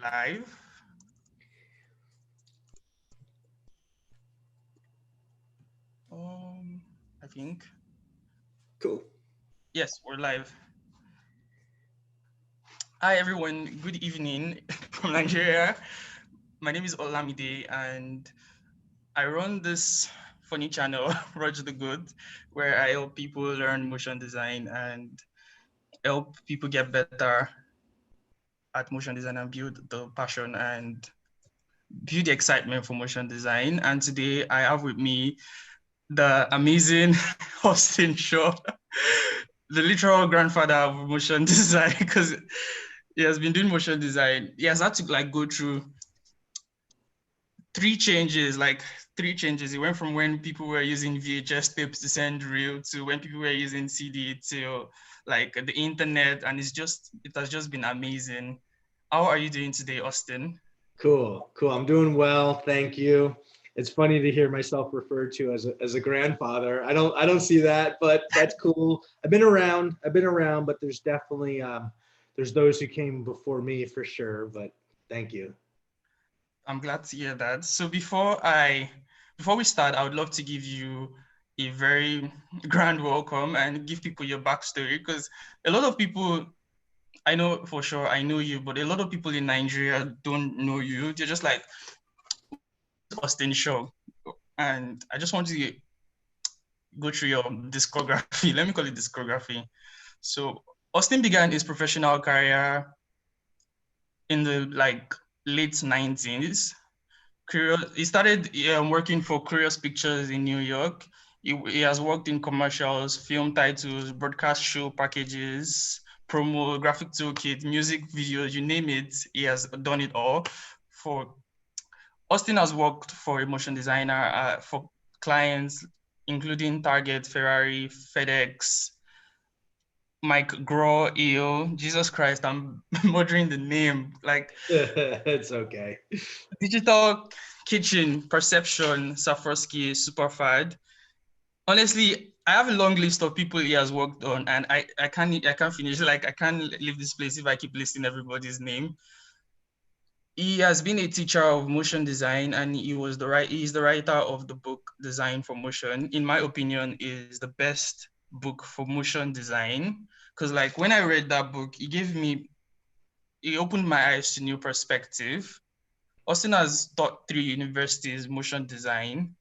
live. I think. Cool. Yes, we're live. Hi, everyone. Good evening from Nigeria. My name is Olamide, and I run this funny channel, ROJTHEGOAT, where I help people learn motion design and help people get better at motion design and build the passion and build the excitement for motion design. And today I have with me the amazing Austin Shaw, the literal grandfather of motion design, because he has been doing motion design. He has had to go through three changes. He went from when people were using VHS tapes to send reel to when people were using CD to the internet, and it has just been amazing. How are you doing today, Austin? Cool. I'm doing well, thank you. It's funny to hear myself referred to as a grandfather. I don't see that, but that's cool. I've been around, but there's definitely there's those who came before me for sure. But thank you. I'm glad to hear that. So before we start, I would love to give you a very grand welcome and give people your backstory, because a lot of people, I know for sure I know you, but a lot of people in Nigeria don't know you. They're just like, who is Austin Shaw? And I just want to go through your discography. Let me call it discography. So Austin began his professional career in the late 90s. He started working for Curious Pictures in New York. He has worked in commercials, film titles, broadcast show packages, promo, graphic toolkit, music videos, you name it, he has done it all. Austin has worked for a motion designer for clients including Target, Ferrari, FedEx, McGraw Hill. Jesus Christ, I'm murdering the name. It's okay. Digital Kitchen, Perception, Sarofsky, Superfad. Honestly, I have a long list of people he has worked on, and I can't finish. I can't leave this place if I keep listing everybody's name. He has been a teacher of motion design, and he's the writer of the book Design for Motion. In my opinion, is the best book for motion design, because when I read that book, it opened my eyes to new perspective. Austin has taught 3 universities motion design.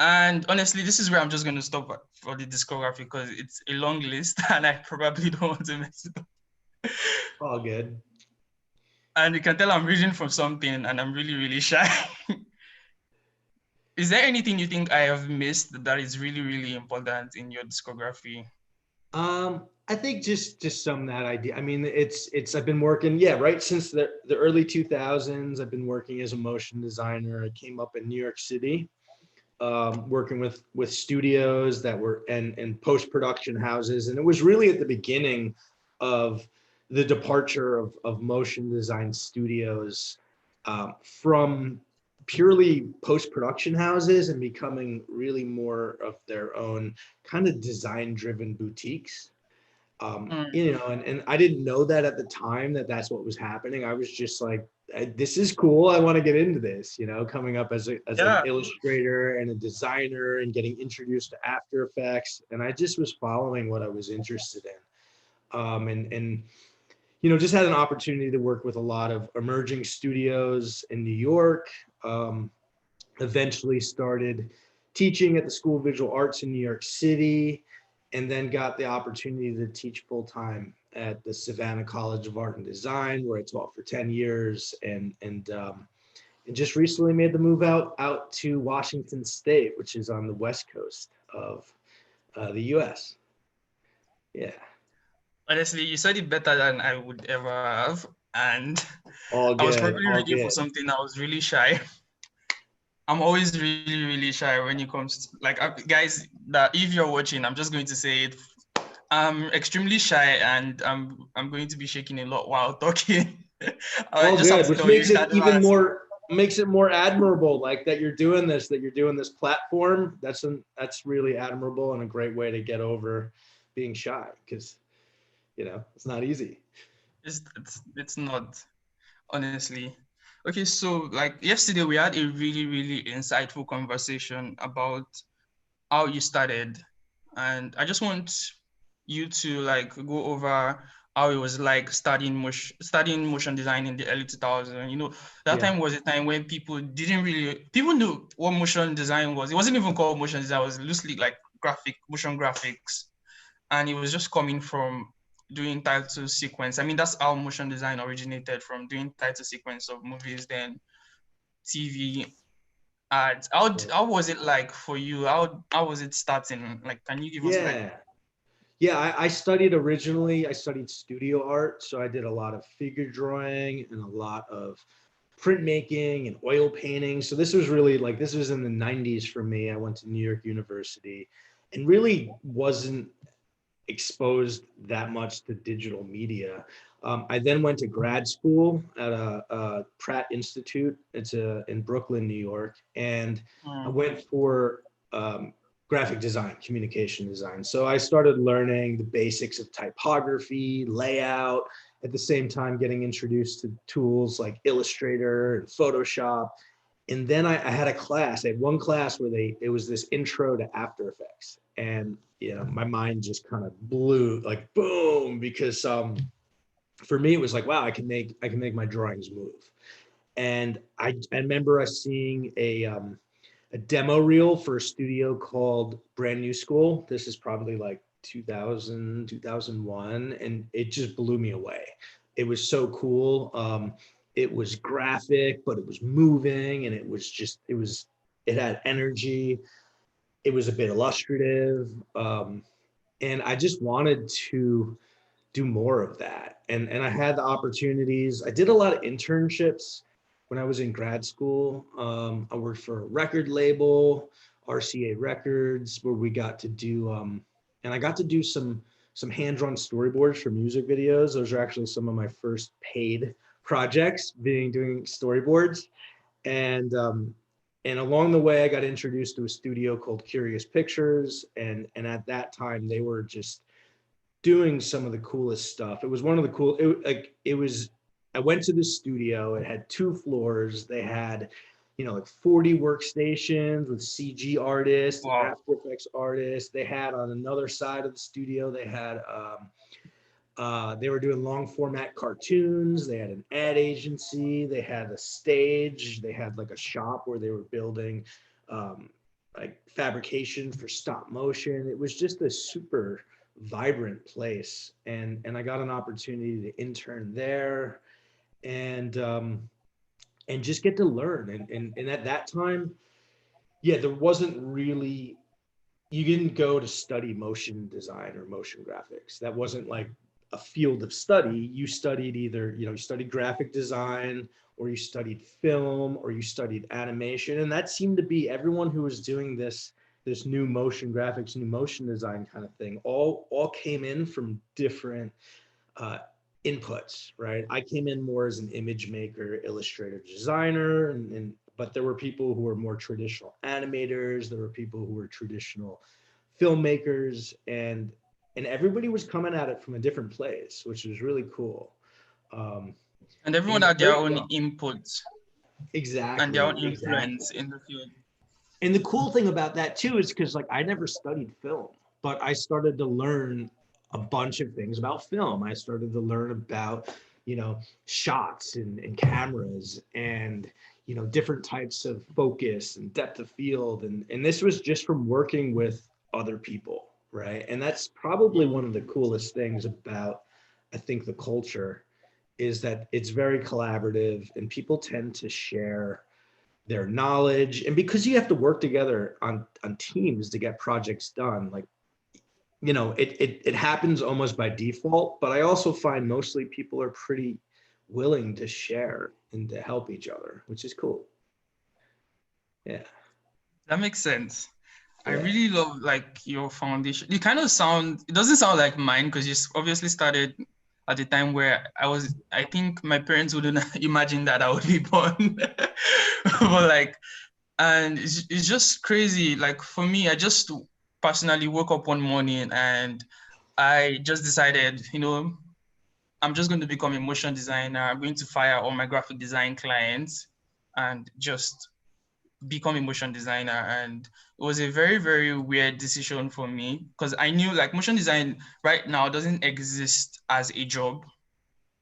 And honestly, this is where I'm just going to stop for the discography, because it's a long list and I probably don't want to mess it up. All good. And you can tell I'm reading from something and I'm really, really shy. Is there anything you think I have missed that is really, really important in your discography? I think just some that idea. I mean, it's I've been working, yeah, right since the early 2000s. I've been working as a motion designer. I came up in New York City, working with studios that were and post production houses, and it was really at the beginning of the departure of motion design studios from purely post production houses and becoming really more of their own kind of design driven boutiques. And I didn't know that at the time that that's what was happening. I was just like, this is cool. I want to get into this, coming up as an Yeah. illustrator and a designer and getting introduced to After Effects. And I just was following what I was interested in. Just had an opportunity to work with a lot of emerging studios in New York. Eventually started teaching at the School of Visual Arts in New York City, and then got the opportunity to teach full-time at the Savannah College of Art and Design, where I taught for 10 years, and just recently made the move out to Washington State, which is on the west coast of the US. Yeah. Honestly, you said it better than I would ever have. And All I was good, probably all reading for good. something. I was really shy. I'm always really, really shy when it comes to guys, that if you're watching, I'm just going to say it. I'm extremely shy and I'm going to be shaking a lot while talking. I All just have good, to which tell you makes in it even advance. more admirable, like that you're doing this platform. That's really admirable and a great way to get over being shy, because it's not easy. It's not. honestly. Okay, so like yesterday we had a really, really insightful conversation about how you started. And I just want you to like go over how it was like studying motion design in the early 2000s. You know, that Yeah. time was a time when people knew what motion design was. It wasn't even called motion design, it was loosely like motion graphics. And it was just coming from doing title sequence. I mean, that's how motion design originated, from doing title sequence of movies, then TV ads. How was it like for you? How was it starting? Like, can you give us like? Yeah. Yeah, I studied originally, I studied studio art. So I did a lot of figure drawing and a lot of printmaking and oil painting. So this was really like, this was in the 90s for me. I went to New York University and really wasn't exposed that much to digital media. I then went to grad school at a Pratt Institute. It's in Brooklyn, New York, and I went for graphic design, communication design. So I started learning the basics of typography, layout, at the same time getting introduced to tools like Illustrator and Photoshop. And then I had a class. I had one class where it was this intro to After Effects, and my mind just kind of blew, like boom, because for me it was like, wow, I can make my drawings move. And I remember us seeing a demo reel for a studio called Brand New School. This is probably like 2000, 2001, and it just blew me away. It was so cool. It was graphic, but it was moving, and it had energy. It was a bit illustrative. And I just wanted to do more of that. And I had the opportunities. I did a lot of internships when I was in grad school. I worked for a record label, RCA Records, where we got to do, and I got to do some hand-drawn storyboards for music videos. Those are actually some of my first paid projects, doing storyboards. And along the way, I got introduced to a studio called Curious Pictures, and at that time, they were just doing some of the coolest stuff. It was one of the cool. It was. I went to the studio. It had 2 floors. They had, like 40 workstations with CG artists and Wow. After Effects artists. They had on another side of the studio. They were doing long format cartoons. They had an ad agency. They had a stage. They had like a shop where they were building like fabrication for stop motion. It was just a super vibrant place. And I got an opportunity to intern there and just get to learn. And at that time, yeah, there wasn't really, you didn't go to study motion design or motion graphics. That wasn't like a field of study. You studied either, you studied graphic design, or you studied film, or you studied animation. And that seemed to be everyone who was doing this new motion graphics, new motion design kind of thing, all came in from different uh, inputs, right? I came in more as an image maker, illustrator, designer, but there were people who were more traditional animators. There were people who were traditional filmmakers, and everybody was coming at it from a different place, which was really cool. Um, And everyone and had their own well, input and their exactly, own exactly. influence in the field. And the cool thing about that too is because like I never studied film, but I started to learn a bunch of things about film. I started to learn about, shots and cameras and different types of focus and depth of field. And this was just from working with other people, right? And that's probably one of the coolest things about, I think, the culture is that it's very collaborative and people tend to share their knowledge. And because you have to work together on teams to get projects done, like, it happens almost by default. But I also find mostly people are pretty willing to share and to help each other, which is cool. Yeah. That makes sense. I Yeah. really love like your foundation. It doesn't sound like mine because you obviously started at a time where I think my parents wouldn't imagine that I would be born. But like, and it's just crazy. Like for me, I just personally woke up one morning and I just decided, I'm just going to become a motion designer. I'm going to fire all my graphic design clients and just become a motion designer. And it was a very, very weird decision for me because I knew like motion design right now doesn't exist as a job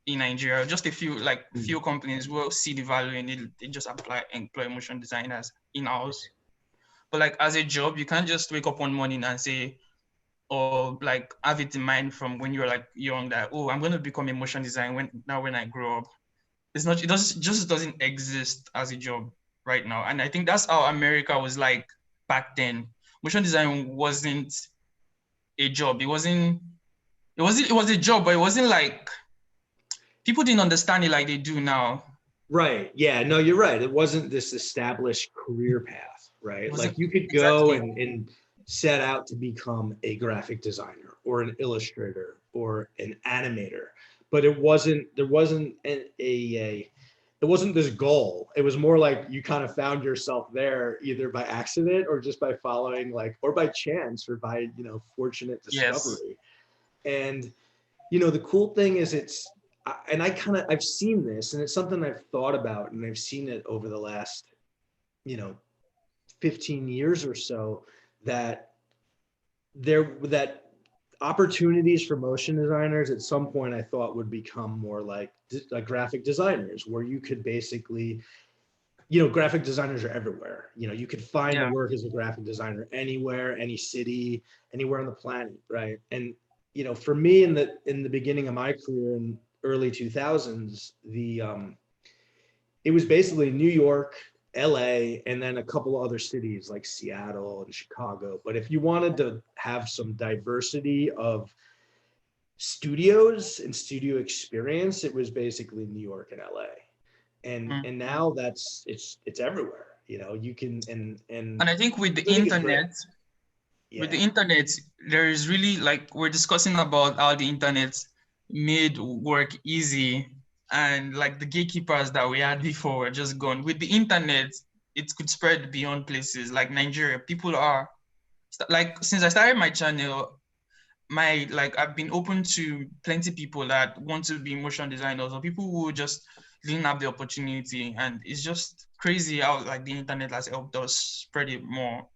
in Nigeria. Just a few companies will see the value in it. They just employ motion designers in-house. But like as a job, you can't just wake up one morning and say, or like have it in mind from when you're like young that, oh, I'm going to become a motion designer when I grow up. It's not, just doesn't exist as a job right now. And I think that's how America was like back then. Motion design wasn't a job. It was a job, but it wasn't like, people didn't understand it like they do now. Right. Yeah. No, you're right. It wasn't this established career path, right? Like you could go exactly. and set out to become a graphic designer or an illustrator or an animator, but it wasn't, there wasn't it wasn't this goal. It was more like you kind of found yourself there either by accident or just by following like, or by chance or by, you know, fortunate Yes. discovery. And, you know, the cool thing is and I've seen this and it's something I've thought about and I've seen it over the last, you know, 15 years or so that that opportunities for motion designers at some point I thought would become more like graphic designers where you could basically, you know, graphic designers are everywhere. You know, you could find work as a graphic designer anywhere, any city, anywhere on the planet, right? And you know, for me in the beginning of my career in early 2000s, it was basically New York, LA, and then a couple of other cities like Seattle and Chicago. But if you wanted to have some diversity of studios and studio experience, it was basically New York and LA. And now that's it's everywhere. You know, you can and I think with the I think it's great. internet, Yeah. there is really like, we're discussing about how the internet made work easy, and like the gatekeepers that we had before were just gone. With the internet, it could spread beyond places like Nigeria. People are like, since I started my channel, I've been open to plenty of people that want to be motion designers or people who just didn't have the opportunity. And it's just crazy how like the internet has helped us spread it more.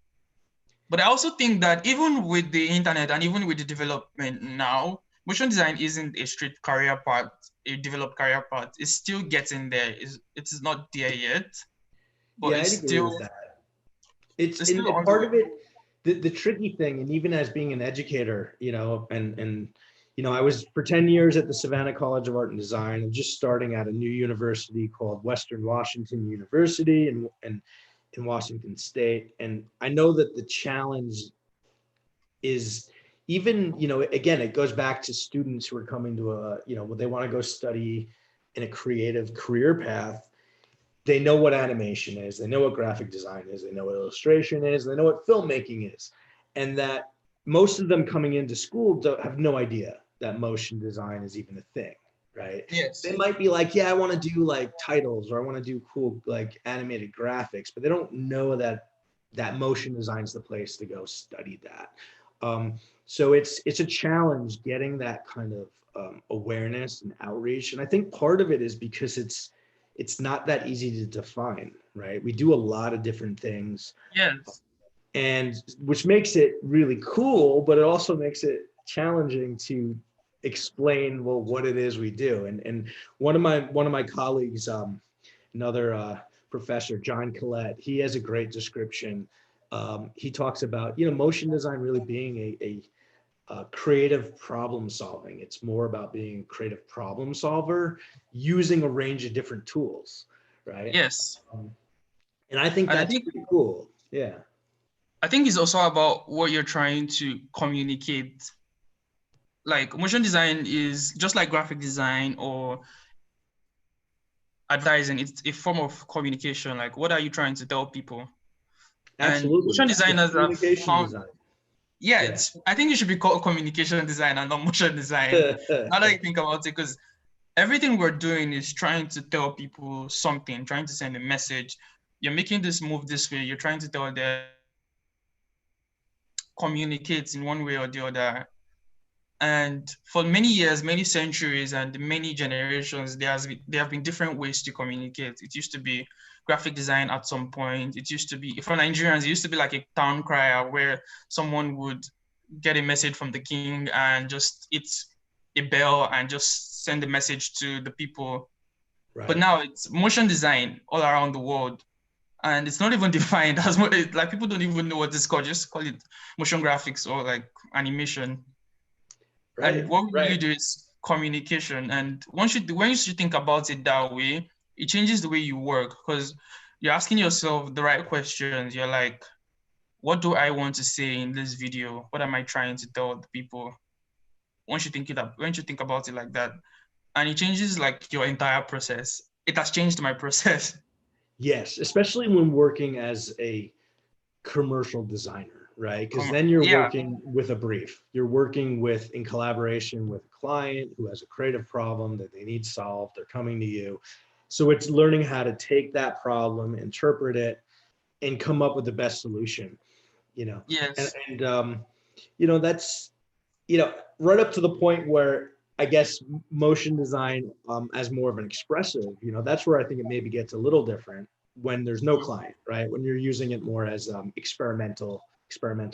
But I also think that even with the internet and even with the development now, motion design isn't a straight career path, a developed career path. It's still getting there. It is not there yet, but Yeah, it's I'd agree still with that. It's still and on the part way. of it, the tricky thing, and even as being an educator, you know, and you know, I was for 10 years at the Savannah College of Art and Design. I'm just starting at a new university called Western Washington University and in Washington State. And I know that the challenge is even, you know, again, it goes back to students who are coming to a, you know, when they want to go study in a creative career path, they know what animation is, they know what graphic design is, they know what illustration is, they know what filmmaking is. And that most of them coming into school don't have no idea that motion design is even a thing, right? Yes. They might be like, yeah, I want to do like titles or I want to do cool like animated graphics, but they don't know that motion design is the place to go study that. So it's a challenge getting that kind of awareness and outreach. And I think part of it is because it's not that easy to define, right? We do a lot of different things, Yes. and which makes it really cool, but it also makes it challenging to explain, well, what it is we do. And one of my colleagues, another professor, John Collette, he has a great description. He talks about, you know, motion design really being a creative problem solving. It's more about being a creative problem solver using a range of different tools, right? Yes. And I think And that's pretty cool. Yeah. I think it's also about what you're trying to communicate. Like motion design is just like graphic design or advertising. It's a form of communication. Like, what are you trying to tell people? And Absolutely. motion It's designers have communication found, design. yeah, Yeah. I think it should be called communication design and not motion design. Now that you think about it, because everything we're doing is trying to tell people something, trying to send a message. You're making this move this way. You're trying to tell them, communicate in one way or the other. And for many years, many centuries, and many generations, there have been different ways to communicate. It used to be graphic design at some point. It used to be, for Nigerians, it used to be like a town crier where someone would get a message from the king and just it's a bell and just send a message to the people. But Right. now it's motion design all around the world. And it's not even defined as like people don't even know what it's called. Just call it motion graphics or like animation. And Right. what we really Right. do is communication. And when you should think about it that way, it changes the way you work because you're asking yourself the right questions. You're like, what do I want to say in this video? What am I trying to tell the people? Once you think about it like that, and it changes like your entire process. It has changed my process. Yes, especially when working as a commercial designer, right? Because then you're Yeah, working with a brief. You're working with in collaboration with a client who has a creative problem that they need solved. They're coming to you. So it's learning how to take that problem, interpret it, and come up with the best solution, you know. And yes, that's right up to the point where I guess motion design as more of an expressive, that's where I think it maybe gets a little different when there's no client, right? When you're using it more as experimental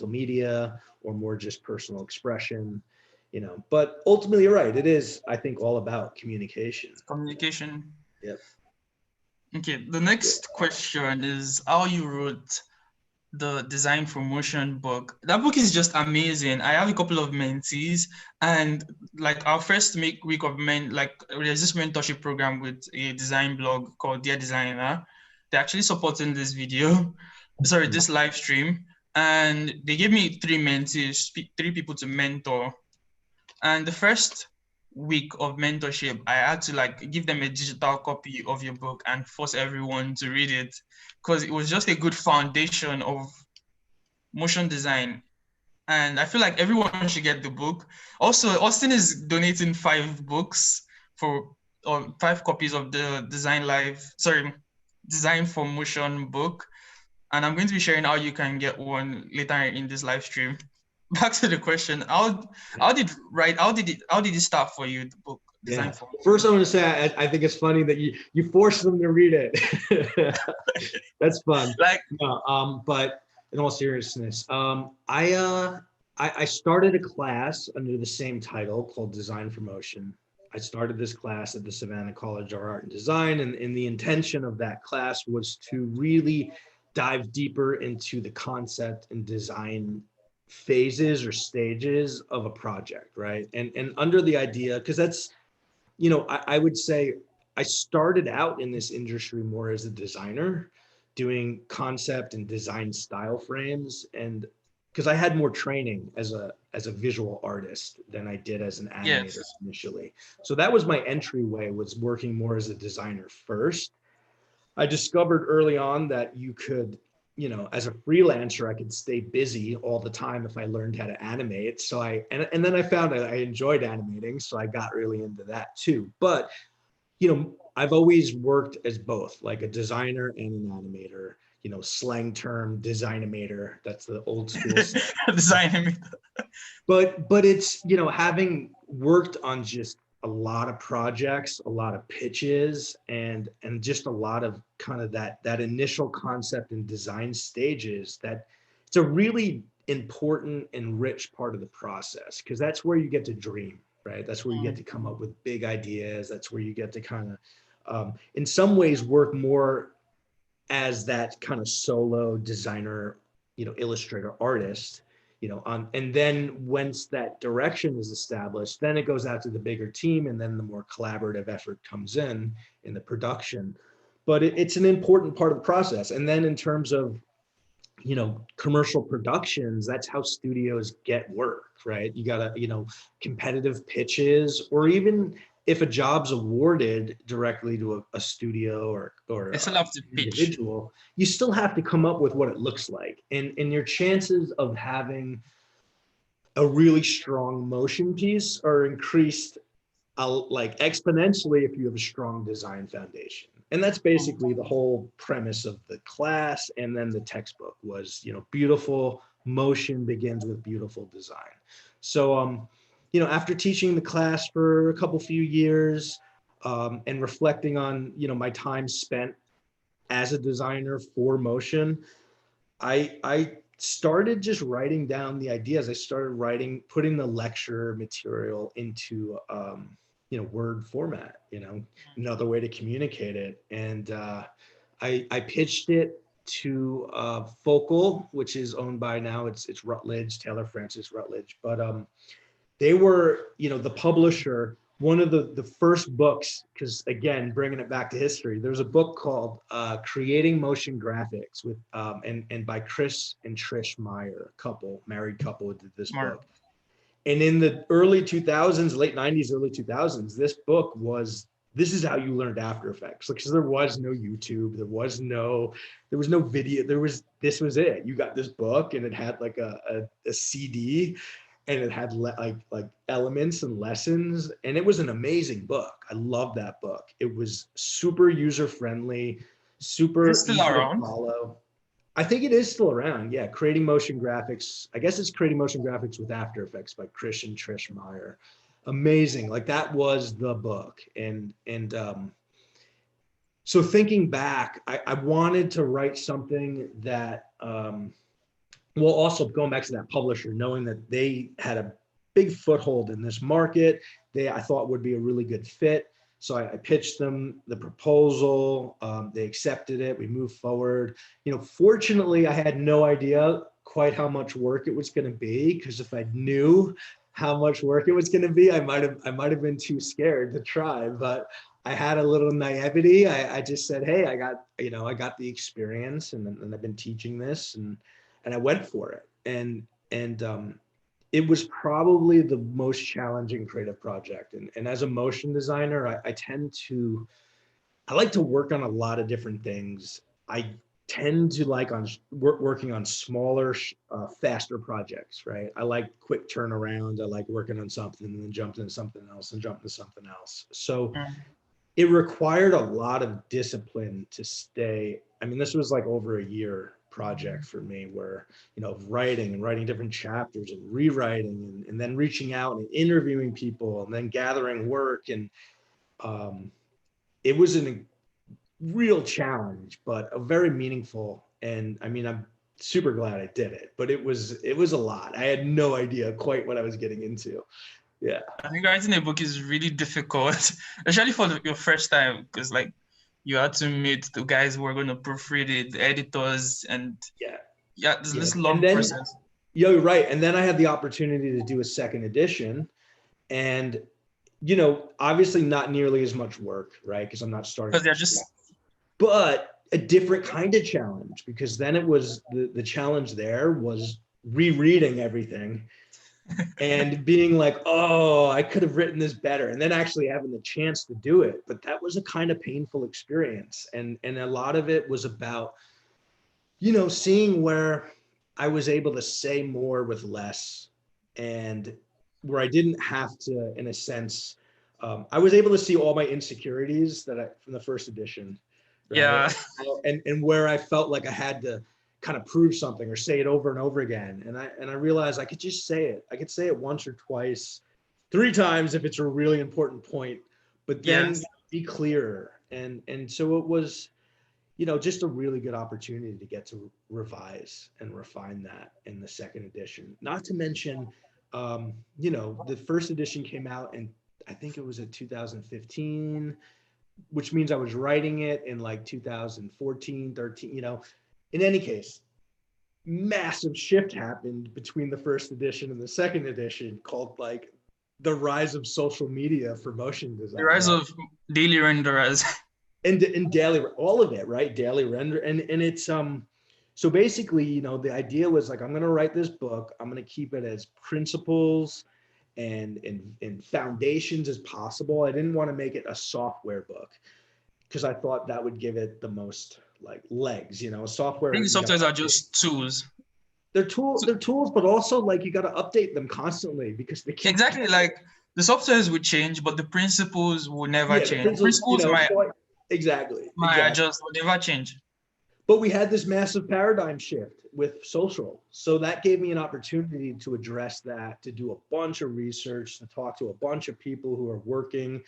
media or more just personal expression, But ultimately, you're right. It is, I think, all about communication. communication. Yep. Okay, the Yeah. next question is how you wrote the design for motion book. That book is just amazing. I have a couple of mentees, and like our first week of like there's this mentorship program with a design blog called Dear Designer. They're actually supporting this video, sorry, this live stream, and they gave me three mentees, three people to mentor. And the first week of mentorship, I had to like give them a digital copy of your book and force everyone to read it because it was just a good foundation of motion design. And I feel like everyone should get the book. Also, Austin is donating 5 books for or 5 copies of the Design for Motion book. And I'm going to be sharing how you can get one later in this live stream. Back to the question, how did it start for you, the book Design Yeah. for First, I Motion? want to say I think it's funny that you force them to read it. That's fun. Like, No, but in all seriousness, I started a class under the same title called Design for Motion. I started this class at the Savannah College of Art and Design, and the intention of that class was to really dive deeper into the concept and design phases or stages of a project, right? And under the idea, because that's I would say I started out in this industry more as a designer, doing concept and design style frames, and because I had more training as a visual artist than I did as an animator yes. initially. So that was my entryway, was working more as a designer first. I discovered early on that you could, as a freelancer, I could stay busy all the time if I learned how to animate. So and then I found I enjoyed animating, so I got really into that too. But, I've always worked as both, like a designer and an animator, slang term designimator. That's the old school. Design. But it's, having worked on just a lot of projects, a lot of pitches, and just a lot of kind of that initial concept and design stages, that it's a really important and rich part of the process, because that's where you get to dream, right? That's where you get to come up with big ideas. That's where you get to kind of in some ways work more as that kind of solo designer, illustrator, artist, and then once that direction is established, then it goes out to the bigger team, and then the more collaborative effort comes in the production. But it's an important part of the process. And then in terms of, commercial productions, that's how studios get work, right? You gotta, competitive pitches, or even if a job's awarded directly to a studio or They still have to pitch. individual, you still have to come up with what it looks like. And your chances of having a really strong motion piece are increased like exponentially if you have a strong design foundation. And that's basically the whole premise of the class. And then the textbook was, beautiful motion begins with beautiful design. So after teaching the class for a few years, and reflecting on, my time spent as a designer for motion, I started just writing down the ideas. I started putting the lecture material into, Word format, another way to communicate it. And I pitched it to Focal, which is owned by now, it's Rutledge, Taylor Francis Rutledge. But they were, the publisher. One of the first books, because again, bringing it back to history, there's a book called Creating Motion Graphics with and by Chris and Trish Meyer, married couple who did this Smart. book. And in the early 2000s, late 90s, early 2000s, this book was, this is how you learned After Effects. Because there was no YouTube, there was no video, this was it. You got this book and it had like a CD, and it had like elements and lessons, and it was an amazing book. I love that book. It was super user-friendly, super It's still easy around. to follow. I think it is still around. Yeah, Creating Motion Graphics. I guess it's Creating Motion Graphics with After Effects by Chris and Trish Meyer. Amazing. Like, that was the book. And so thinking back, I wanted to write something that, well, also going back to that publisher, knowing that they had a big foothold in this market, I thought would be a really good fit. So I pitched them the proposal. They accepted it. We moved forward. Fortunately, I had no idea quite how much work it was going to be, because if I knew how much work it was going to be, I might have been too scared to try. But I had a little naivety. I just said, hey, I got the experience, and I've been teaching this, and I went for it. And it was probably the most challenging creative project. And as a motion designer, I like to work on a lot of different things. I tend to like working on smaller, faster projects, right? I like quick turnaround. I like working on something and then jumping into something else and jumping to something else. So it required a lot of discipline to stay. I mean, this was like over a year project for me, where writing different chapters and rewriting, and then reaching out and interviewing people and then gathering work, and it was a real challenge, but a very meaningful. And I mean, I'm super glad I did it, but it was a lot. I had no idea quite what I was getting into. Yeah, I think writing a book is really difficult, especially for your first time, because you had to meet the guys who are going to proofread it, the editors, and there's this long process. Yeah, you're right. And then I had the opportunity to do a second edition, and obviously not nearly as much work, right? Because I'm not starting. Because they're just. But a different kind of challenge, because then it was the challenge there was rereading everything and being like, oh, I could have written this better, and then actually having the chance to do it. But that was a kind of painful experience, and a lot of it was about seeing where I was able to say more with less, and where I didn't have to, in a sense, I was able to see all my insecurities from the first edition, right? Yeah. And where I felt like I had to kind of prove something or say it over and over again. And I realized I could just say it. I could say it once or twice, 3 times if it's a really important point, but then be clearer. And so it was, just a really good opportunity to get to revise and refine that in the second edition. Not to mention, the first edition came out in, I think it was in 2015, which means I was writing it in like 2014, 13, In any case, massive shift happened between the first edition and the second edition, called like the rise of social media for motion design. The rise of daily renderers. And daily, all of it, right? Daily render. And it's, so basically, the idea was like, I'm going to write this book. I'm going to keep it as principles and foundations as possible. I didn't want to make it a software book, because I thought that would give it the most like legs, software. I think the softwares are just tools. They're tools, but also like you got to update them constantly, because they can't. Exactly. Like the softwares will change, but the principles will never change. The principles might exactly adjust, will never change. But we had this massive paradigm shift, with social. So that gave me an opportunity to address that, to do a bunch of research, to talk to a bunch of people who are working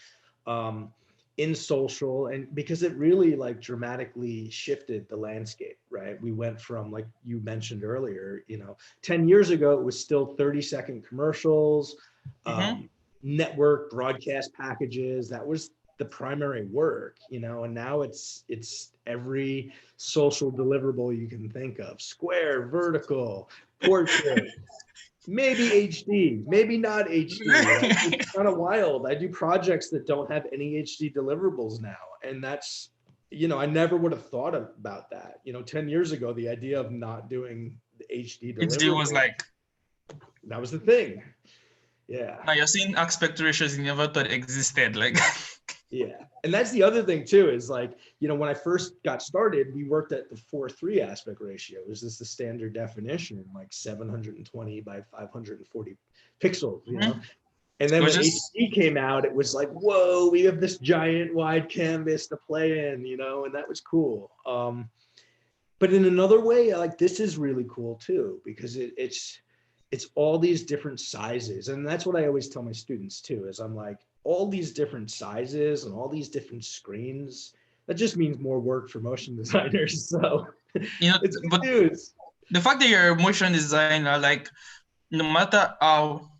in social, and because it really like dramatically shifted the landscape, right? We went from, like you mentioned earlier, 10 years ago, it was still 30-second commercials, Mm-hmm. network broadcast packages. That was the primary work, and now it's every social deliverable you can think of: square, vertical, portrait, maybe HD, maybe not HD. Like, it's kind of wild. I do projects that don't have any HD deliverables now, and that's, I never would have thought about that. 10 years ago, the idea of not doing the HD HD was deliverable, like, that was the thing. Yeah. now you're seeing aspect ratios you never thought existed. Like, Yeah. And that's the other thing too, is like, when I first got started, we worked at the 4:3 aspect ratio. Is this the standard definition, like 720 by 540 pixels, mhm. And It then was when just, HD came out, it was like, whoa, we have this giant wide canvas to play in, and that was cool. But in another way, like, this is really cool too, because it's all these different sizes. And that's what I always tell my students too, is I'm like, all these different sizes and all these different screens, that just means more work for motion designers. So it's good but news. the fact that you're a motion designer, like, no matter how,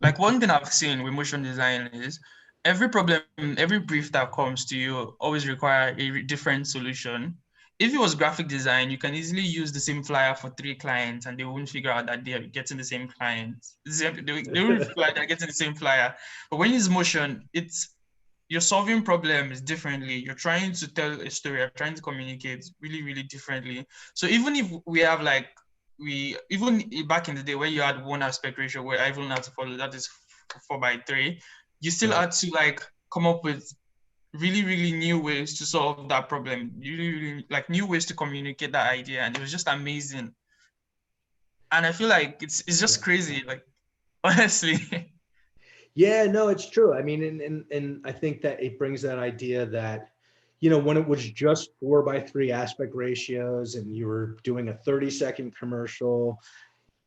like, one thing I've seen with motion design is every problem, every brief that comes to you always require a different solution. If it was graphic design, you can easily use the same flyer for 3 clients and they won't figure out that they're getting the same client. They won't feel like they're getting the same flyer. But when it's motion, you're solving problems differently. You're trying to tell a story, you're trying to communicate really, really differently. So even if we have like, even back in the day when you had one aspect ratio where everyone had to follow, that is 4:3, you still Right. had to like come up with really, really new ways to solve that problem, really, really like new ways to communicate that idea. And it was just amazing. And I feel like it's just Yeah. crazy, like, honestly. Yeah, no, it's true. I mean, and I think that it brings that idea that, when it was just 4:3 aspect ratios and you were doing a 30-second commercial,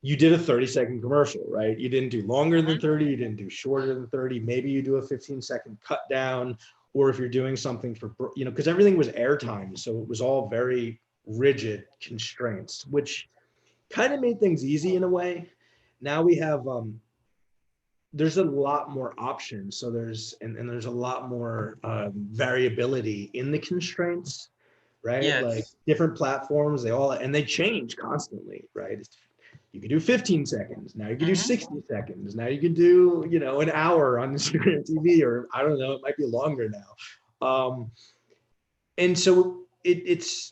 you did a 30-second commercial, right? You didn't do longer than 30, you didn't do shorter than 30. Maybe you do a 15-second cut down, or if you're doing something for, because everything was airtime. So it was all very rigid constraints, which kind of made things easy in a way. Now we have, there's a lot more options. So and there's a lot more variability in the constraints, right? Like Yes. different platforms, and they change constantly, right? You can do 15 seconds. Now you can do Mm-hmm. 60 seconds. Now you can do, an hour on Instagram TV, or I don't know, it might be longer now. And so it's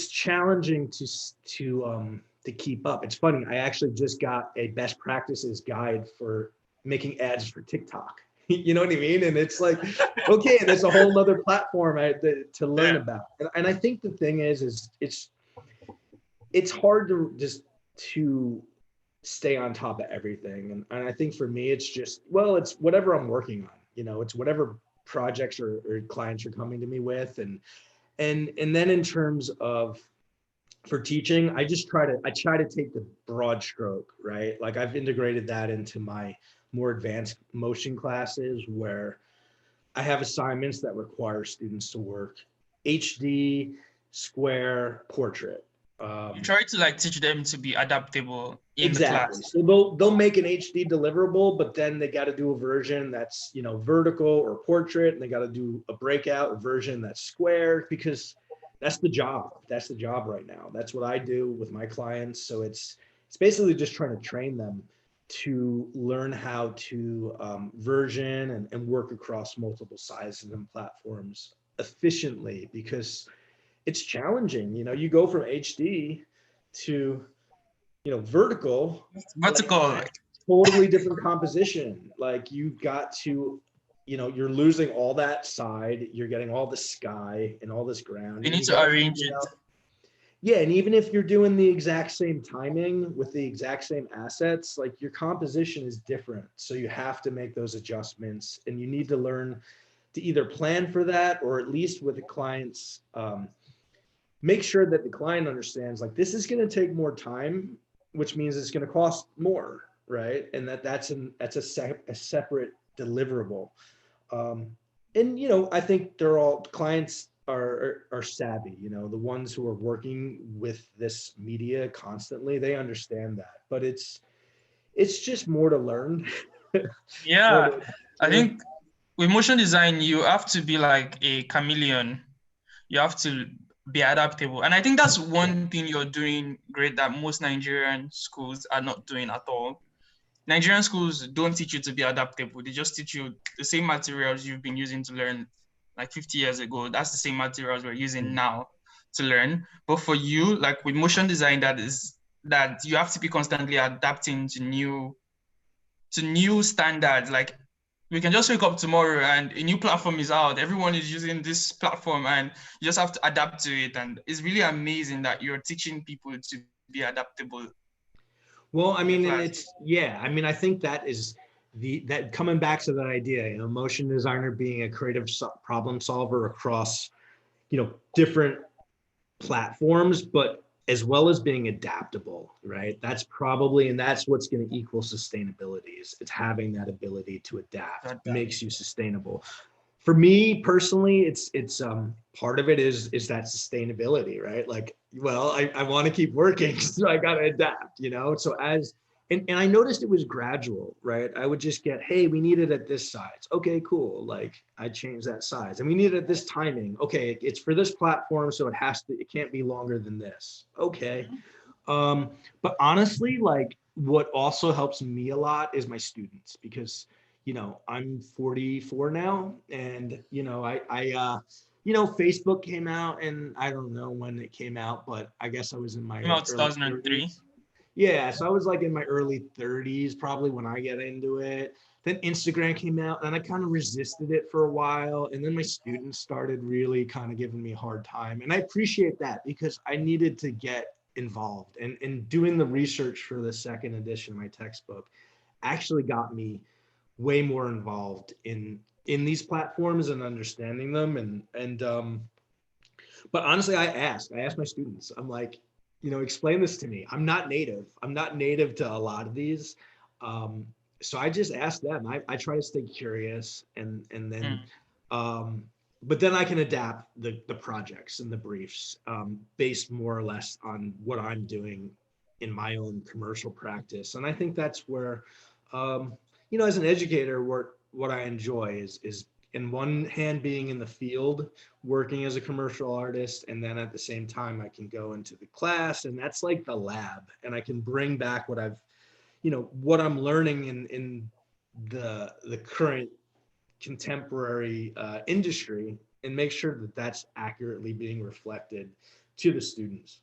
challenging to keep up. It's funny. I actually just got a best practices guide for making ads for TikTok. You know what I mean? And it's like, okay, and there's a whole other platform to learn Yeah. about. And I think the thing is it's hard to stay on top of everything. And I think for me, it's just, well, it's whatever I'm working on, it's whatever projects or clients are coming to me with. And then in terms of, for teaching, I try to take the broad stroke, right? Like, I've integrated that into my more advanced motion classes, where I have assignments that require students to work HD, square, portrait. You Um, try to like teach them to be adaptable in the Exactly. class. So they'll make an HD deliverable, but then they got to do a version that's, vertical or portrait, and they got to do a breakout version that's square, because that's the job. That's the job right now. That's what I do with my clients. So it's basically just trying to train them to learn how to version and work across multiple sizes and platforms efficiently, because it's challenging. You go from HD to, vertical, What's it like, called? totally different composition. Like, you've got to, you're losing all that side, you're getting all the sky and all this ground, You and need you to got to arrange figure it. out. Yeah, and even if you're doing the exact same timing with the exact same assets, like, your composition is different. So you have to make those adjustments, and you need to learn to either plan for that, or at least with the clients, make sure that the client understands like this is going to take more time, which means it's going to cost more, right? And that's a separate deliverable. And I think they're all clients are savvy. The ones who are working with this media constantly, they understand that. But it's just more to learn. More Yeah, to I think with motion design, you have to be like a chameleon. You have to be adaptable. And I think that's one thing you're doing great that most Nigerian schools are not doing at all. Nigerian schools don't teach you to be adaptable. They just teach you the same materials you've been using to learn like 50 years ago. That's the same materials we're using now to learn. But for you, like with motion design, that you have to be constantly adapting to new standards. Like we can just wake up tomorrow and a new platform is out. Everyone is using this platform and you just have to adapt to it. And it's really amazing that you're teaching people to be adaptable. Well, I mean, and I mean, I think that is that coming back to that idea, motion designer being a creative problem solver across, different platforms, but as well as being adaptable, right? That's probably, and that's what's going to equal sustainability is it's having that ability to adapt makes you sustainable. For me personally, it's part of it is that sustainability, right? Like, well, I want to keep working, so I got to adapt, So and I noticed it was gradual, right? I would just get, hey, we need it at this size. Okay, cool. Like I changed that size. And we need it at this timing. Okay, it's for this platform, so it can't be longer than this. Okay. But honestly, like what also helps me a lot is my students because I'm 44 now, and Facebook came out, and I don't know when it came out, but I guess I was in my About early 2003. 30s. Yeah, so I was like in my early 30s, probably when I get into it. Then Instagram came out, and I kind of resisted it for a while, and then my students started really kind of giving me a hard time, and I appreciate that because I needed to get involved, and doing the research for the second edition of my textbook actually got me way more involved in these platforms and understanding them and but honestly I asked my students, I'm like, explain this to me. I'm not native to a lot of these, so I just asked them. I try to stay curious and then but then I can adapt the projects and the briefs based more or less on what I'm doing in my own commercial practice. And I think that's where as an educator, what I enjoy is in one hand being in the field, working as a commercial artist, and then at the same time I can go into the class, and that's like the lab, and I can bring back what I'm learning in the current contemporary industry, and make sure that that's accurately being reflected to the students.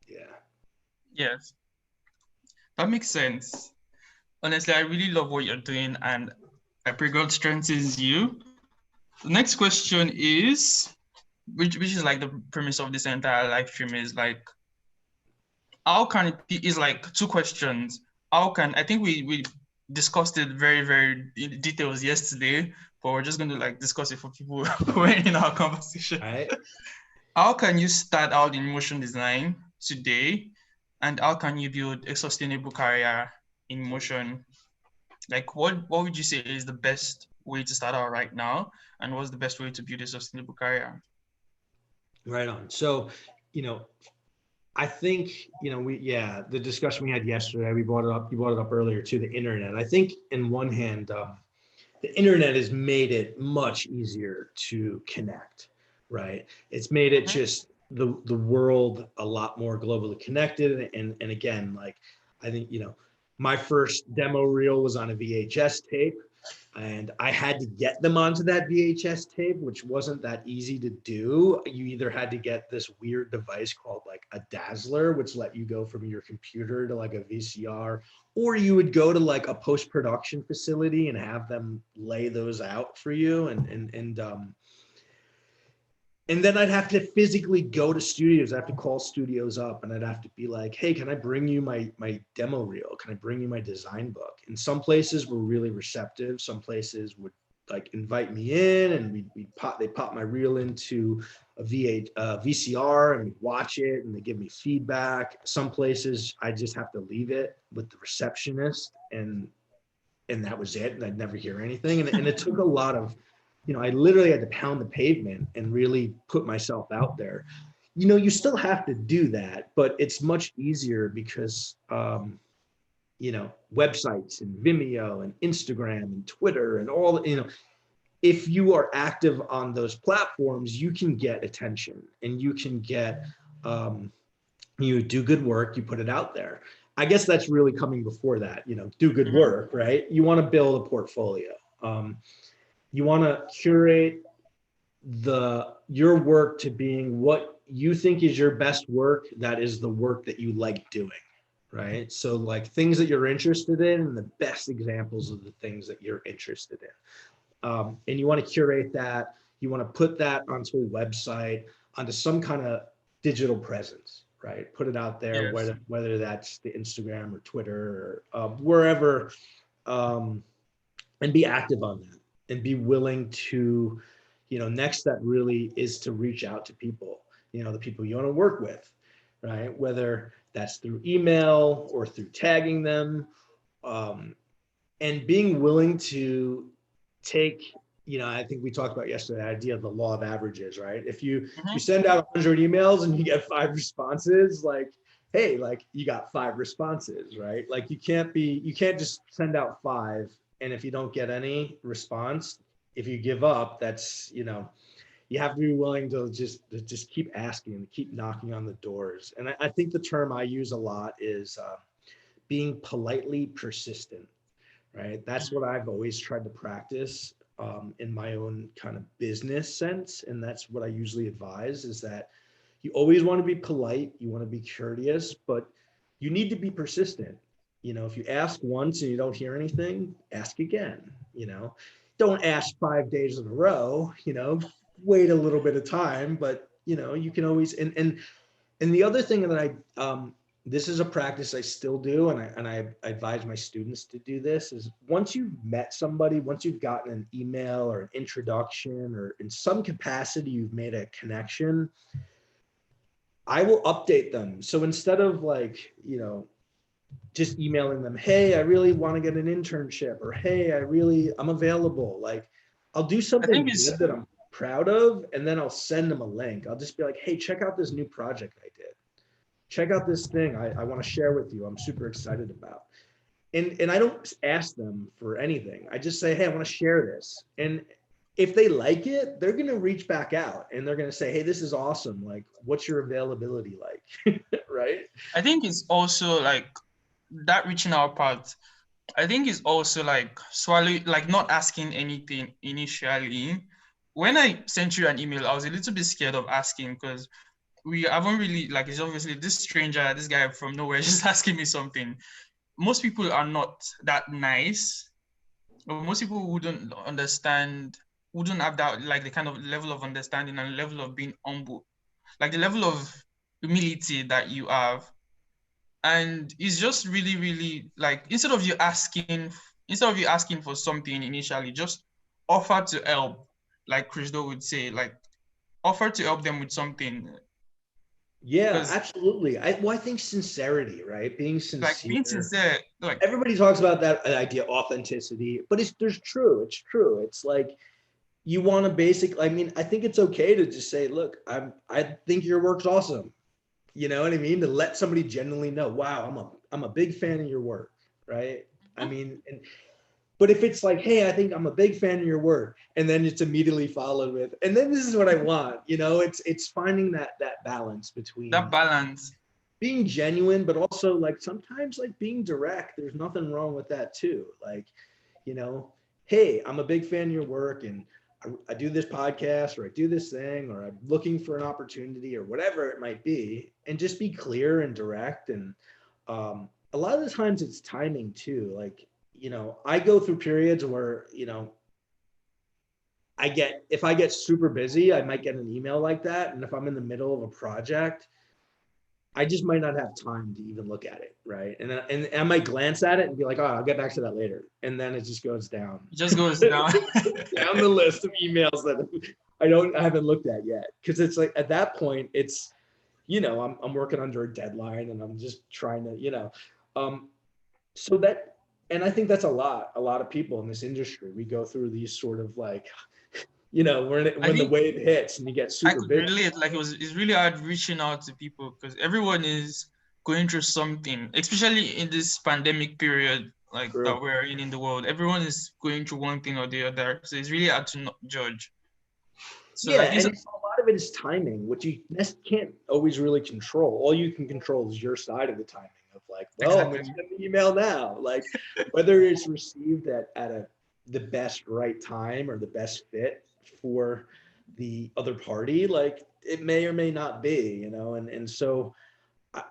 Yeah. Yes, that makes sense. Honestly, I really love what you're doing and I pray God strengthens you. The next question is, which is like the premise of this entire live stream is like, how can it is like two questions. I think we discussed it very, very in details yesterday, but we're just going to like discuss it for people who are in our conversation. All right. How can you start out in motion design today? And how can you build a sustainable career in motion? Like what would you say is the best way to start out right now? And what's the best way to build a sustainable career? Right on. So, I think, the discussion we had yesterday, you brought it up earlier too, the internet. I think in one hand, the internet has made it much easier to connect, right? It's made it just the world a lot more globally connected. And again, like, I think, my first demo reel was on a VHS tape, and I had to get them onto that VHS tape, which wasn't that easy to do. You either had to get this weird device called like a Dazzler, which let you go from your computer to like a VCR, or you would go to like a post-production facility and have them lay those out for you. And then I'd have to physically go to studios. I have to call studios up, and I'd have to be like, hey, can I bring you my demo reel? Can I bring you my design book? And some places were really receptive. Some places would like invite me in, and they pop my reel into a VCR, and we watch it, and they give me feedback. Some places I just have to leave it with the receptionist, and that was it, and I'd never hear anything. And it took a lot of, I literally had to pound the pavement and really put myself out there. You still have to do that, but it's much easier because websites and Vimeo and Instagram and Twitter and all, if you are active on those platforms, you can get attention, and you can get, you do good work, you put it out there. I guess that's really coming before that, do good work, right? You want to build a portfolio. You want to curate your work to being what you think is your best work. That is the work that you like doing, right? So like things that you're interested in, and the best examples of the things that you're interested in. And you want to curate that. You want to put that onto a website, onto some kind of digital presence, right? Put it out there, Yes. whether that's the Instagram or Twitter or wherever, and be active on that, and be willing to, next step really is to reach out to people, the people you want to work with, right? Whether that's through email or through tagging them, and being willing to take, I think we talked about yesterday, the idea of the law of averages, right? If you send out 100 emails and you get 5 responses, like, hey, like you got 5 responses, right? Like you can't just send out 5, and if you don't get any response, if you give up, that's, you have to be willing to just keep asking and keep knocking on the doors. And I think the term I use a lot is being politely persistent, right? That's what I've always tried to practice in my own kind of business sense. And that's what I usually advise, is that you always want to be polite, you want to be courteous, but you need to be persistent. If you ask once and you don't hear anything, ask again. Don't ask 5 days in a row, wait a little bit of time, but you can always, and the other thing that this is a practice I still do, and I advise my students to do this, is once you've met somebody, once you've gotten an email or an introduction, or in some capacity you've made a connection, I will update them. So instead of like, just emailing them, hey, I really want to get an internship, or hey, I'm available. Like I'll do I something think it's good that I'm proud of, and then I'll send them a link. I'll just be like, hey, check out this new project I did. Check out this thing I want to share with you. I'm super excited about. And I don't ask them for anything. I just say, hey, I want to share this. And if they like it, they're going to reach back out, and they're going to say, hey, this is awesome. Like, what's your availability like? Right? I think it's also like that reaching out part. I think it's also like like not asking anything initially. When I sent you an email, I was a little bit scared of asking, because we haven't really, like, it's obviously this stranger, this guy from nowhere just asking me something. Most people are not that nice. Most people wouldn't understand, wouldn't have that, like the kind of level of understanding and level of being humble, like the level of humility that you have. And it's just really, really like, instead of you asking for something initially, just offer to help, like Christo would say, like offer to help them with something. Yeah, Because absolutely. I think sincerity, right? Being like being sincere. sincere, like Everybody talks about that idea, authenticity, but there's true. It's true. It's like you want to I mean, I think it's okay to just say, look, I think your work's awesome. You know what I mean? To let somebody genuinely know, wow, I'm a big fan of your work, right? I mean, but if it's like, hey, I think I'm a big fan of your work, and then it's immediately followed with, and then this is what I want, it's finding that balance between that balance. being genuine, but also like sometimes like being direct. There's nothing wrong with that too. Like, you know, hey, I'm a big fan of your work, and I do this podcast, or I do this thing, or I'm looking for an opportunity, or whatever it might be, and just be clear and direct. And a lot of the times it's timing too. Like, I go through periods where, if I get super busy, I might get an email like that. And if I'm in the middle of a project, I just might not have time to even look at it, right? And I might glance at it and be like, oh, I'll get back to that later, and then it just goes down, It just goes down. down the list of emails that I haven't looked at yet, because it's like at that point it's, I'm working under a deadline and I'm just trying to, um, so that, and I think that's a lot of people in this industry. We go through these sort of like, I when the think wave hits and you get I super could busy. relate. Like it's really hard reaching out to people because everyone is going through something, especially in this pandemic period like that True. we're in the world. Everyone is going through one thing or the other, so it's really hard to not judge. So Yeah, like you and said, a lot of it is timing, which you can't always really control. All you can control is your side of the timing of like, well, I'm going to exactly. send the email now. Like whether it's received at the best right time or the best fit for the other party, like it may or may not be, and so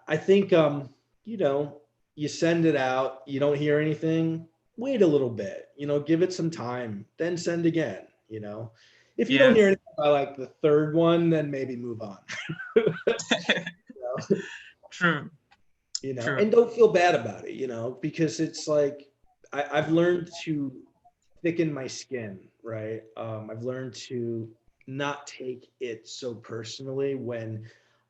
I think you know, you send it out, you don't hear anything, wait a little bit, give it some time, then send again. If you don't Yeah. hear anything by like the third one, then maybe move on. you know, True. True. and don't feel bad about it, because it's like I've learned to thicken my skin, right? I've learned to not take it so personally when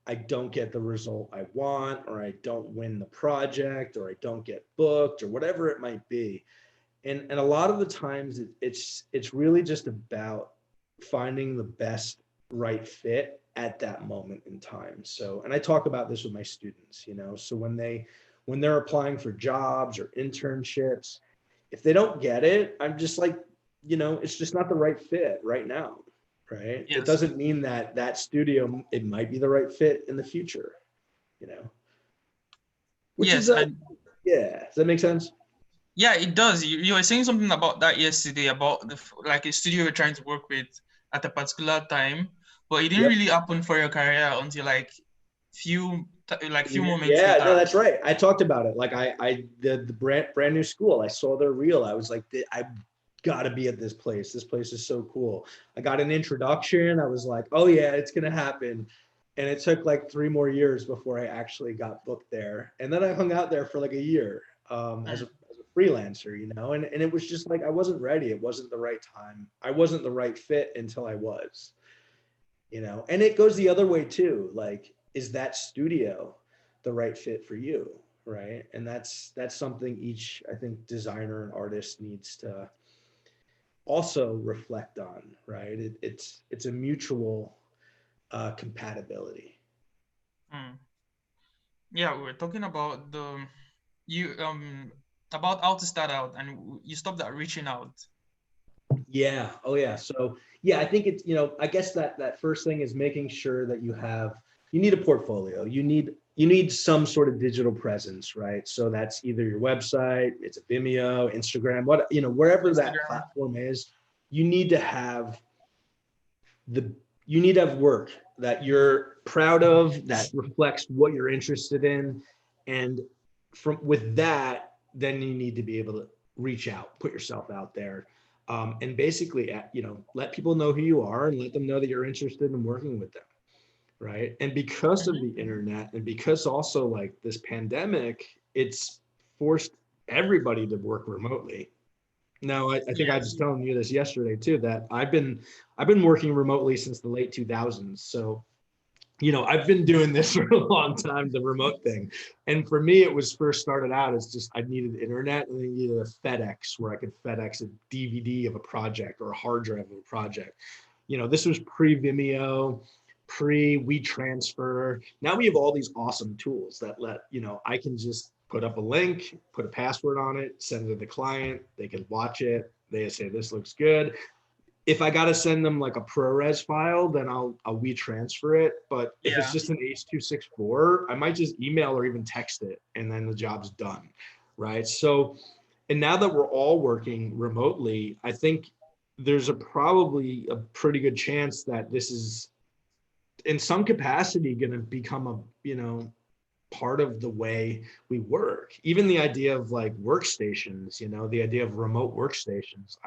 I don't get the result I want, or I don't win the project, or I don't get booked, or whatever it might be. And a lot of the times it's really just about finding the best right fit at that moment in time. So, and I talk about this with my students, so when they're applying for jobs or internships, if they don't get it, I'm just like, it's just not the right fit right now, right? It Yes. doesn't mean that that studio, it might be the right fit in the future, you know, which is Yes. a, And yeah. Does that make sense? yeah, it does. You were saying something about that yesterday about like a studio you're trying to work with at a particular time, but it didn't Yep. really happen for your career until like few moments Yeah, no, later. that's right. I talked about it. Like the brand new school. I saw their reel. I was like, I got to be at this place. This place is so cool. I got an introduction. I was like, oh yeah, it's gonna happen. And it took like 3 more years before I actually got booked there. And then I hung out there for like a year as a freelancer, and it was just like I wasn't ready. It wasn't the right time. I wasn't the right fit until I was. And it goes the other way too. Like, is that studio the right fit for you? Right. And that's something each, I think, designer and artist needs to also reflect on, right? It's a mutual compatibility. Mm. Yeah, we were talking about you about how to start out, and you stopped at reaching out. Yeah. Oh yeah. So yeah, I think it's, I guess that first thing is making sure that you need a portfolio. You need some sort of digital presence, right? So that's either your website, it's a Vimeo, Instagram, wherever that Instagram. platform is, you need to have the you need to have work that you're proud of, that reflects what you're interested in. And from with that, then you need to be able to reach out, put yourself out there, and basically, let people know who you are and let them know that you're interested in working with them, right? And because of Mhm. the internet, and because also like this pandemic, it's forced everybody to work remotely. Now, I think I was Yes. telling you this yesterday too, that I've been working remotely since the late 2000s. So, I've been doing this for a long time, the remote thing. And for me, it was first started out as just I needed internet, and I needed a FedEx where I could FedEx a DVD of a project or a hard drive of a project. This was pre-Vimeo, pre-WeTransfer. Now we have all these awesome tools that I can just put up a link, put a password on it, send it to the client. They can watch it. They say, this looks good. If I got to send them like a ProRes file, then I'll WeTransfer it. But if it's Yeah. just an H.264, I might just email or even text it, and then the job's done, right? So, and now that we're all working remotely, I think there's probably a pretty good chance that this is in some capacity going to become a part of the way we work. Even the idea of like workstations, the idea of remote workstations,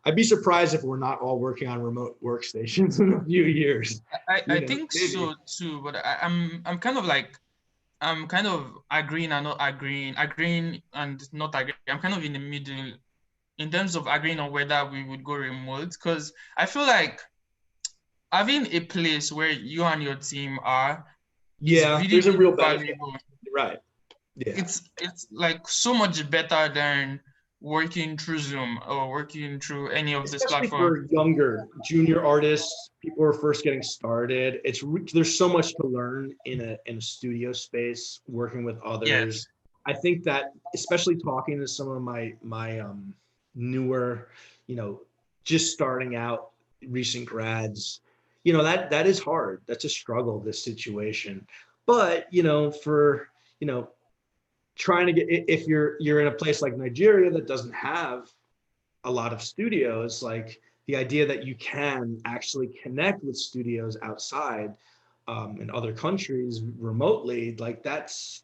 I'd be surprised if we're not all working on remote workstations in a few years. I think Maybe. so too, but I'm kind of like I'm kind of agreeing and not agreeing, agreeing and not agreeing. I'm kind of in the middle in terms of agreeing on whether we would go remote, because I feel like having a place where you and your team are is Yeah, really, there's a really real benefit. valuable. Right. Yeah. It's like so much better than working through Zoom or working through any of this Especially platform. for younger junior artists, people who are first getting started. There's so much to learn in a studio space, working with others. Yes. I think that especially talking to some of my newer, you know, just starting out recent grads, that is hard. That's a struggle, this situation. But, for, you know, trying to get, if you're in a place like Nigeria that doesn't have a lot of studios, like the idea that you can actually connect with studios outside in other countries remotely, like that's,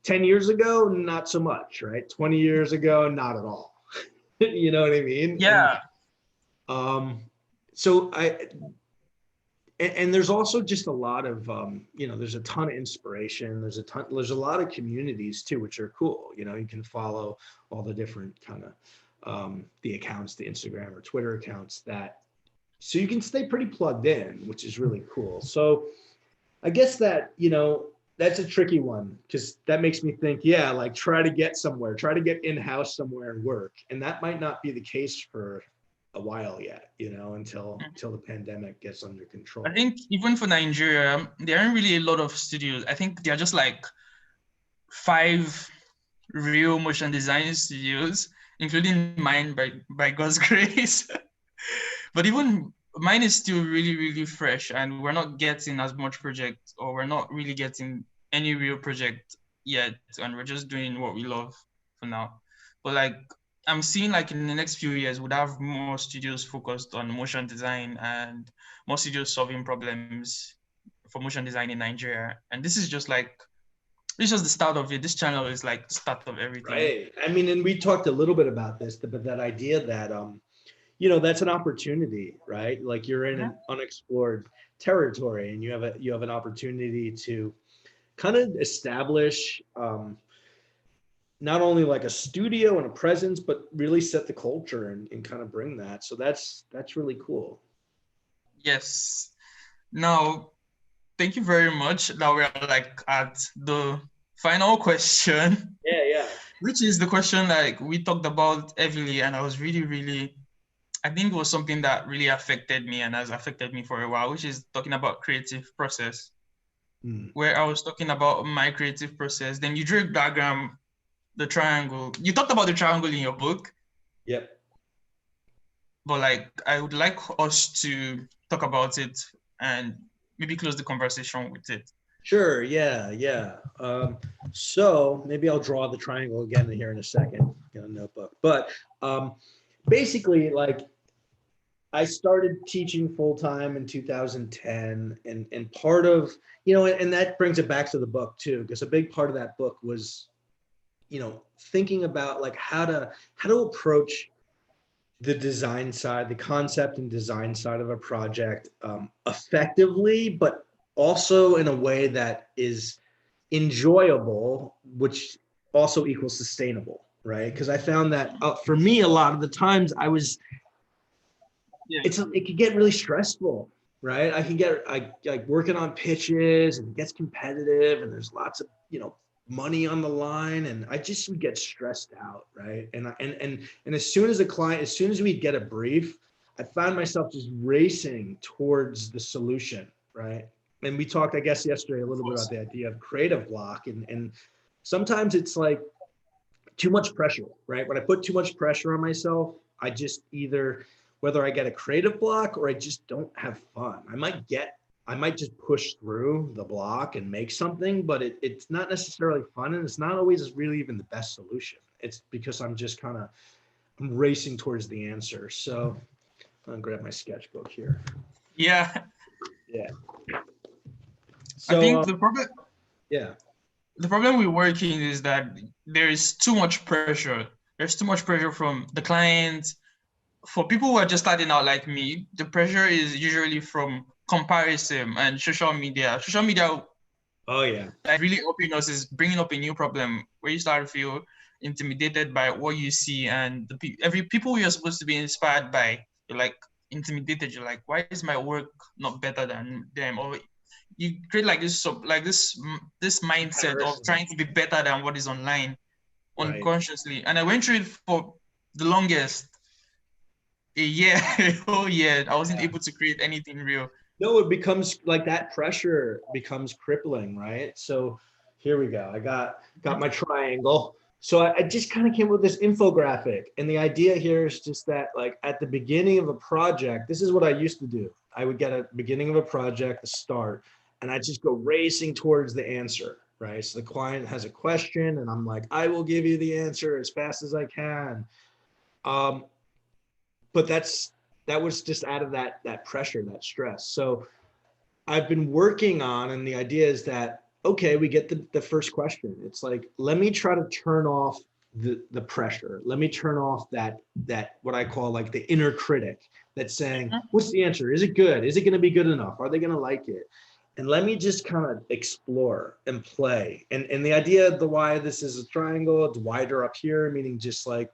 10 years ago, not so much, right? 20 years ago, not at all. You know what I mean? And Yeah. so and there's also just a lot of, there's a ton of inspiration. There's a lot of communities too, which are cool. You can follow all the different kind of the accounts, the Instagram or Twitter accounts so you can stay pretty plugged in, which is really cool. So I guess that, that's a tricky one, because that makes me think, yeah, like try to get in-house somewhere and work. And that might not be the case for a while yet, until the pandemic gets under control. I think even for Nigeria, there aren't really a lot of studios. I think there are just like 5 real motion design studios, including mine by God's grace. But even mine is still really, really fresh, and we're not getting as much project, or we're not really getting any real project yet, and we're just doing what we love for now. But like I'm seeing like in the next few years, we'd have more studios focused on motion design and more studios solving problems for motion design in Nigeria. And this is just the start of it. This channel is like the start of everything. Right. I mean, and we talked a little bit about this, but that idea that, that's an opportunity, right? Like you're in an unexplored territory, and you have an opportunity to kind of establish not only like a studio and a presence, but really set the culture and kind of bring that. So that's really cool. Yes. Now, thank you very much. Now we're like at the final question. Yeah. Which is the question like we talked about heavily, and I was really, really, I think it was something that really affected me and has affected me for a while, which is talking about creative process. Where I was talking about my creative process. Then you drew a diagram, the triangle. You talked about the triangle in your book. Yep. But like, I would like us to talk about it and maybe close the conversation with it. Sure. Yeah. So maybe I'll draw the triangle again here in a second, in a notebook. But basically, like, I started teaching full time in 2010, and part of, and that brings it back to the book too, because a big part of that book was, thinking about like how to approach the design side, the concept and design side of a project effectively, but also in a way that is enjoyable, which also equals sustainable, right? Because I found that for me, a lot of the times it could get really stressful, right? I like working on pitches, and it gets competitive, and there's lots of, money on the line, and I just would get stressed out, right? And as soon as we get a brief, I found myself just racing towards the solution, right? And we talked, I guess, yesterday a little bit about the idea of creative block, and sometimes it's like too much pressure, right? When I put too much pressure on myself, I just whether I get a creative block or I just don't have fun. I might just push through the block and make something, but it's not necessarily fun, and it's not always really even the best solution. It's because I'm just I'm racing towards the answer. So I'll grab my sketchbook here. Yeah. So I think the problem. Yeah. The problem with working is that there is too much pressure. There's too much pressure from the client, for people who are just starting out like me, the pressure is usually from comparison and social media. Social media, Oh yeah. like really opening us, is bringing up a new problem where you start to feel intimidated by what you see, and every people you're supposed to be inspired by, you're like intimidated. You're like, why is my work not better than them? Or you create like this mindset of Comparison. trying to be better than what is online Right. unconsciously. And I went through it for the longest, a year, a whole year. I wasn't able to create anything real. No, it becomes like that pressure becomes crippling, right? So here we go. I got my triangle. So I just kind of came up with this infographic. And the idea here is just that like at the beginning of a project, this is what I used to do. I would get a beginning of a project, the start, and I just go racing towards the answer, right? So the client has a question and I'm like, I will give you the answer as fast as I can. Um, but that was just out of that pressure, that stress. So I've been working on, and the idea is that, okay, we get the first question. It's like, let me try to turn off the pressure. Let me turn off that what I call like the inner critic that's saying, what's the answer? Is it good? Is it going to be good enough? Are they going to like it? And let me just kind of explore and play. And the idea of the why this is a triangle, it's wider up here, meaning just like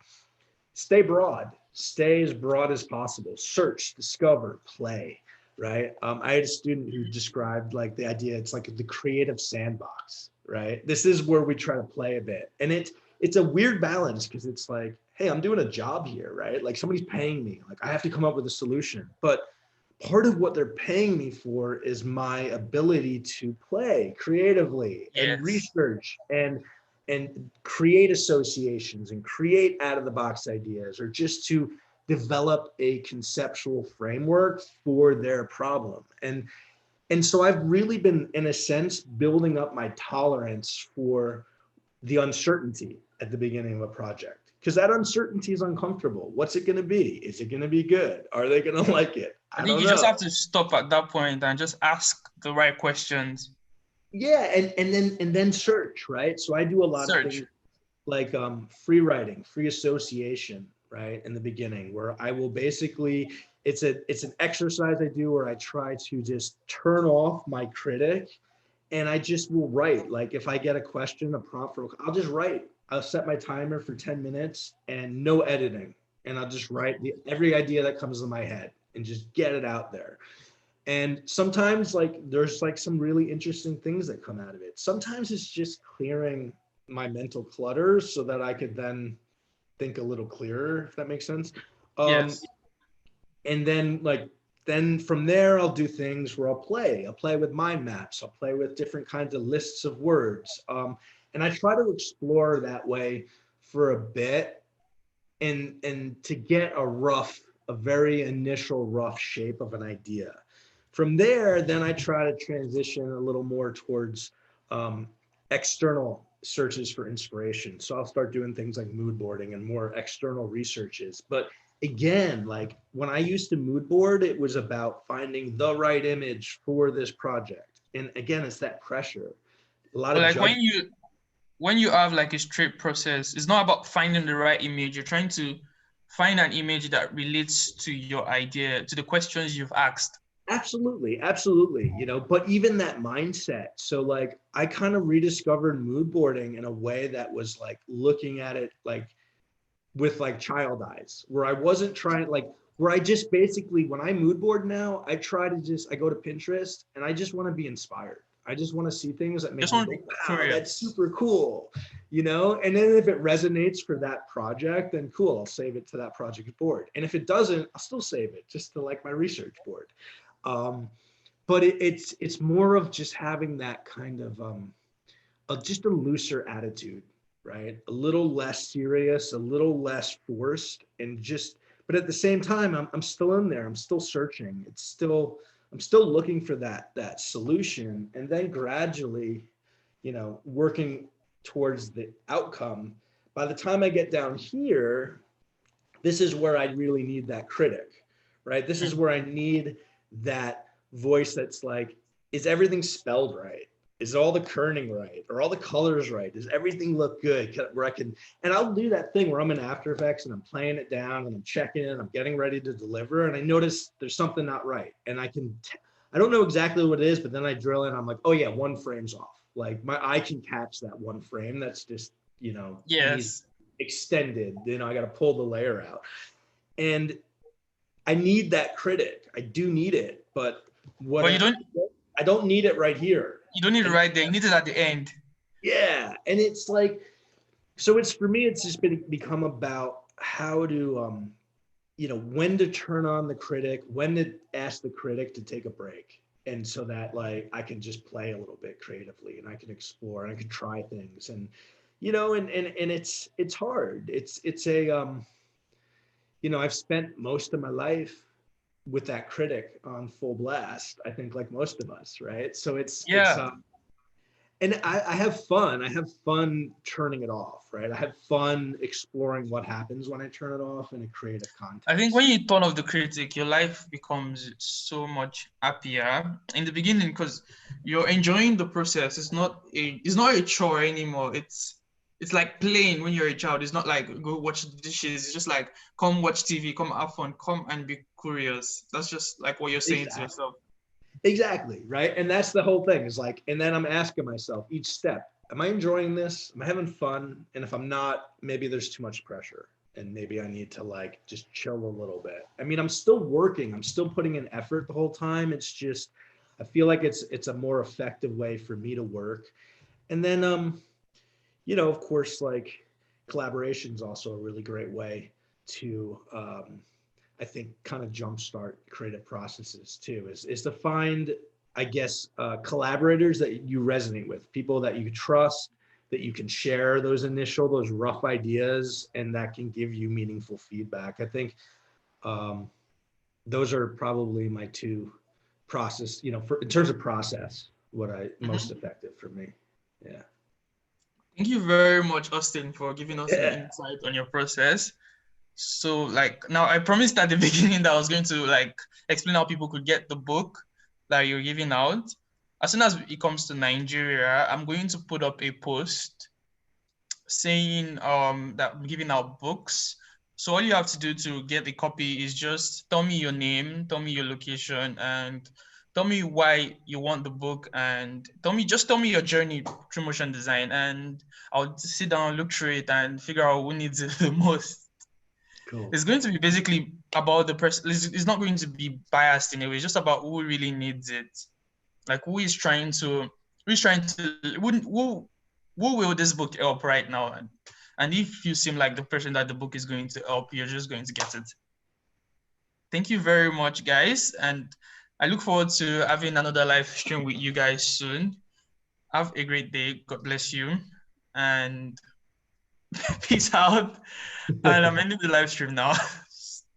stay broad, stay as broad as possible, search, discover, play, right? I had a student who described like the idea, it's like the creative sandbox, right? This is where we try to play a bit. And it's a weird balance because it's like, hey, I'm doing a job here, right? Like somebody's paying me, like I have to come up with a solution. But part of what they're paying me for is my ability to play creatively and Yes. research and create associations and create out of the box ideas, or just to develop a conceptual framework for their problem. And so I've really been, in a sense, building up my tolerance for the uncertainty at the beginning of a project, because that uncertainty is uncomfortable. What's it going to be? Is it going to be good? Are they going to like it? I I think don't you just know. have to stop at that point and just ask the right questions. Yeah, and then search, right? So I do a lot of Search. things like free writing, free association, right? In the beginning, where I will basically, it's an exercise I do where I try to just turn off my critic, and I just will write. Like if I get a question, a prompt for, I'll just write. I'll set my timer for 10 minutes and no editing. And I'll just write every idea that comes to my head and just get it out there. And sometimes like there's like some really interesting things that come out of it. Sometimes it's just clearing my mental clutter so that I could then think a little clearer, if that makes sense. Um, Yes. and then from there I'll do things where I'll play with mind maps, I'll play with different kinds of lists of words. And I try to explore that way for a bit, and to get a very initial rough shape of an idea. From there, then I try to transition a little more towards um, external searches for inspiration. So I'll start doing things like mood boarding and more external researches. But again, like when I used to mood board, it was about finding the right image for this project. And again, it's that pressure, a lot But of like judgment. when you have like a straight process, it's not about finding the right image. You're trying to find an image that relates to your idea, to the questions you've asked. Absolutely, absolutely. But even that mindset. So like I kind of rediscovered mood boarding in a way that was like looking at it like with like child eyes, where I wasn't trying like where I just basically when I mood board now, I go to Pinterest and I just want to be inspired. I just want to see things that make Just me want to go, be wow, that's curious. super cool, And then if it resonates for that project, then cool, I'll save it to that project board. And if it doesn't, I'll still save it just to like my research board. Um, but it's more of just having that kind of just a looser attitude, right? A little less serious, a little less forced, and just. But at the same time, I'm still in there. I'm still searching. I'm still looking for that solution, and then gradually, working towards the outcome. By the time I get down here, this is where I really need that critic, right? This is Mhm. where I need that voice that's like, is everything spelled right? is all the kerning right? Are all the colors right? Does everything look good? Where I can, and I'll do that thing where I'm in After Effects and I'm playing it down and I'm checking it, I'm getting ready to deliver, and I notice there's something not right. And I don't know exactly what it is, but then I drill in, I'm like, oh yeah, one frame's off. Like my eye can catch that one frame that's just, needs Yes. extended. I got to pull the layer out. And I need that critic. I do need it, but But I don't need it right here. you don't need it And right there. You need it at the end. yeah, and it's like, so it's for me, it's just become about how to, when to turn on the critic, when to ask the critic to take a break. And so that like I can just play a little bit creatively and I can explore and I can try things and and it's hard. It's a I've spent most of my life with that critic on full blast, I think, like most of us, right? So it's Yeah. and I have fun. I have fun turning it off, right? I have fun exploring what happens when I turn it off in a creative I think when context. you turn off the critic, your life becomes so much happier in the beginning because you're enjoying the process. It's not a chore anymore. It's like playing when you're a child. It's not like go watch the dishes. It's just like come watch TV, come have fun, come and be curious. That's just like what you're saying to Exactly. yourself. Exactly, right? And that's the whole thing is like, and then I'm asking myself each step, am I enjoying this? Am I having fun? And if I'm not, maybe there's too much pressure and maybe I need to like just chill a little bit. I mean, I'm still working, I'm still putting in effort the whole time. It's just, I feel like it's a more effective way for me to work. And then, of course, like collaboration is also a really great way to, I think, kind of jumpstart creative processes too. Is to find, I guess, collaborators that you resonate with, people that you trust, that you can share those rough ideas, and that can give you meaningful feedback. I think um, those are probably my two process. In terms of process, what I most Mhm. effective for me. Yeah. Thank you very much, Austin, for giving us an Yeah. insight on your process. So like now I promised at the beginning that I was going to like explain how people could get the book that you're giving out. As soon as it comes to Nigeria, I'm going to put up a post saying that I'm giving out books. So all you have to do to get a copy is just tell me your name, tell me your location, and tell me why you want the book, and tell me your journey through motion design, and I'll sit down, look through it, and figure out who needs it the most. Cool. It's going to be basically about the person. It's not going to be biased in a way. It's just about who really needs it. Like who is trying to, who will this book help right now? And if you seem like the person that the book is going to help, you're just going to get it. Thank you very much, guys. And I look forward to having another live stream with you guys soon. Have a great day. God bless you. And peace out. And I'm ending the live stream now.